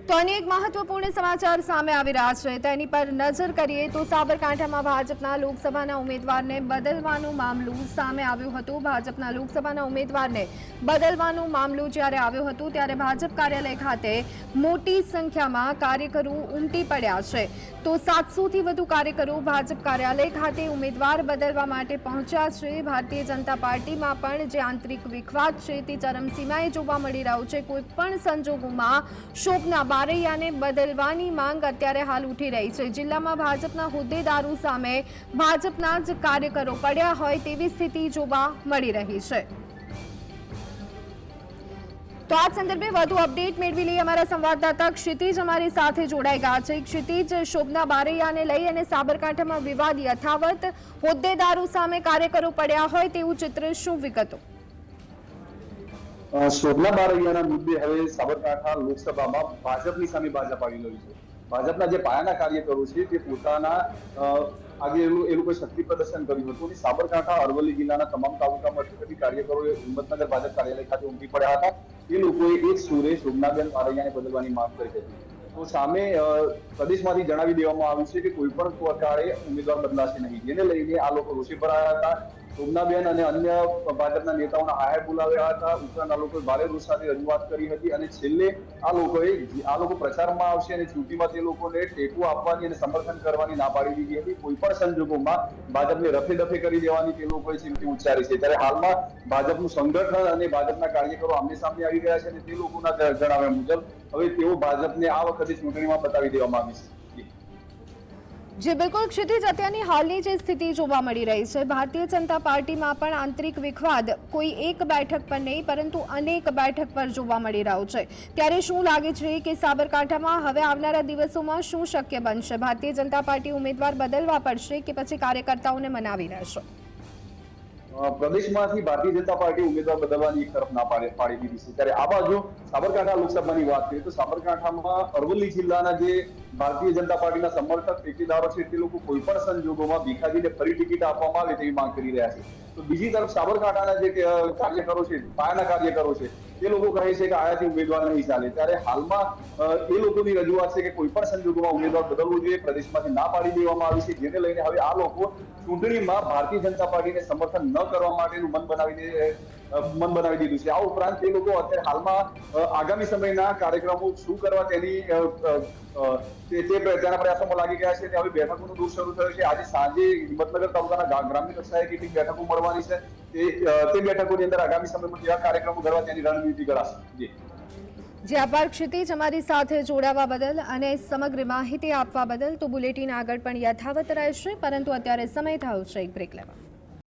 તો અનેક મહત્વપૂર્ણ સમાચાર સામે આવી રહ્યા છે તેની પર નજર કરીએ તો સાબરકાંઠામાં ભાજપના લોકસભાના ઉમેદવારને બદલવાનું મામલું સામે આવ્યું હતું। ભાજપના લોકસભાના ઉમેદવારને બદલવાનું મામલું જ્યારે આવ્યું હતું ત્યારે ભાજપ કાર્યાલય ખાતે મોટી સંખ્યામાં કાર્યકરો ઉમટી પડ્યા છે। તો 700થી વધુ કાર્યકરો ભાજપ કાર્યાલય ખાતે ઉમેદવાર બદલવા માટે પહોંચ્યા છે। ભારતીય જનતા પાર્ટીમાં પણ જે આંતરિક વિખવાદ છે તે ચરમસીમાએ જોવા મળી રહ્યો છે। કોઈ પણ સંજોગોમાં શોભના બારૈયાને બદલવાની માંગ અત્યારે હાલ ઉઠી રહી છે। જિલ્લામાં ભાજપના હોદ્દેદારો સામે ભાજપના જ કાર્યકરો પડ્યા હોય તેવી સ્થિતિ જોવા મળી રહી છે। તો આ સંદર્ભે વધુ અપડેટ મેળવી લઈએ અમારા સંવાદદાતા ક્ષિતિજ અમારી સાથે જોડાઈ ગયા છે। ક્ષિતિજ, શોભના બારૈયાને લઈ અને સાબરકાંઠામાં વિવાદ યથાવત, હોદ્દેદારો સામે કાર્યકરો પડ્યા હોય તેવું ચિત્ર, શું વિગતો? શોભના બારૈયાના મુદ્દે હવે સાબરકાંઠા લોકસભામાં ભાજપની સામે ભાજપ આવી રહ્યું છે। ભાજપના જે પાયાના કાર્યકરો છે તે પોતાના આગે એ લોકોએ શક્તિ પ્રદર્શન કર્યું હતું અને સાબરકાંઠા અરવલ્લી જિલ્લાના તમામ તાલુકા મથકોથી કાર્યકરોએ હિંમતનગર ભાજપ કાર્યાલય ખાતે ઉમટી પડ્યા હતા। એ લોકોએ એક સુરે શોભનાબેન બારૈયાને બદલવાની માંગ કરી હતી। તો સામે પ્રદેશમાંથી જણાવી દેવામાં આવ્યું છે કે કોઈ પણ પ્રકારે ઉમેદવાર બદલાશે નહીં, જેને લઈને આ લોકો રોષે ભરાયા હતા। શોભનાબેન અને અન્ય ભાજપના નેતાઓના હાયર બોલાવ્યા હતા। ઉપરાંત આ લોકોએ ભારે રોષ સાથે રજૂઆત કરી હતી અને છેલ્લે આ લોકો પ્રચારમાં આવશે અને ચૂંટણીમાં તે લોકોને ટેકો આપવાની અને સમર્થન કરવાની ના પાડી દીધી હતી। કોઈ પણ સંજોગોમાં ભાજપને રફે દફે કરી દેવાની તે લોકોએ ચીમકી ઉચ્ચારી છે। ત્યારે હાલમાં ભાજપનું સંગઠન અને ભાજપના કાર્યકરો આમને સામે આવી ગયા છે અને તે લોકોના જણાવ્યા મુજબ હવે તેઓ ભાજપને આ વખતે ચૂંટણીમાં બતાવી દેવામાં આવી છે। જી બિલકુલ ક્ષિતિજ, અત્યારની હાલની જે સ્થિતિ જોવા મળી રહી છે, ભારતીય જનતા પાર્ટીમાં પણ આંતરિક વિખવાદ કોઈ એક બેઠક પર નહીં પરંતુ અનેક બેઠક પર જોવા મળી રહ્યો છે। ત્યારે શું લાગે છે કે સાબરકાંઠામાં હવે આવનારા દિવસોમાં શું શક્ય બનશે? ભારતીય જનતા પાર્ટી ઉમેદવાર બદલવા પડશે કે પછી કાર્યકર્તાઓને મનાવી રહેશે? પ્રદેશમાંથી ભારતીય જનતા પાર્ટી ઉમેદવાર બદલવાની એક તરફ ના પાડી દીધી છે। ત્યારે આ બાજુ સાબરકાંઠા લોકસભાની વાત કરીએ તો સાબરકાંઠામાં અરવલ્લી જિલ્લાના જે ભારતીય જનતા પાર્ટીના સમર્થક ટેકેદારો છે તે લોકો કોઈ પણ સંજોગોમાં ભીખાજીને ફરી ટિકિટ આપવામાં આવે તેવી માંગ કરી રહ્યા છે। તો બીજી તરફ સાબરકાંઠાના જે કાર્યકરો છે, પાયાના કાર્યકરો છે, તે લોકો કહે છે કે આયાથી ઉમેદવાર નહીં ચાલે। ત્યારે હાલમાં એ લોકોની રજૂઆત છે કે કોઈ પણ સંજોગોમાં ઉમેદવાર બદલવું જોઈએ, પ્રદેશમાંથી ના પાડી દેવામાં આવી છે, જેને લઈને હવે આ લોકો ચૂંટણીમાં ભારતીય જનતા પાર્ટીને સમર્થન ન કરવા માટેનું મન બનાવી દીધું છે। આ ઉપરાંત તે લોકો અત્યારે હાલમાં આગામી સમયના કાર્યક્રમો શું કરવા તેના પ્રયાસોમાં લાગી ગયા છે। હવે બેઠકોનો દોર શરૂ થયો છે। આજે સાંજે હિંમતનગર તાલુકાના ગ્રામ્ય કક્ષાએ કેટલીક બેઠકો મળવાની છે। તે બેઠકોની અંદર આગામી સમયમાં કેવા કાર્યક્રમો કરવા તેની રણનીતિ ઘડાશે। જે આભાર ક્ષિતિજ, અમારી સાથે જોડાવા બદલ અને સમગ્ર માહિતી આપવા બદલ। તો બુલેટિન આગળ પણ યથાવત રહેશે પરંતુ અત્યારે સમય થયો છે એક બ્રેક લેવા।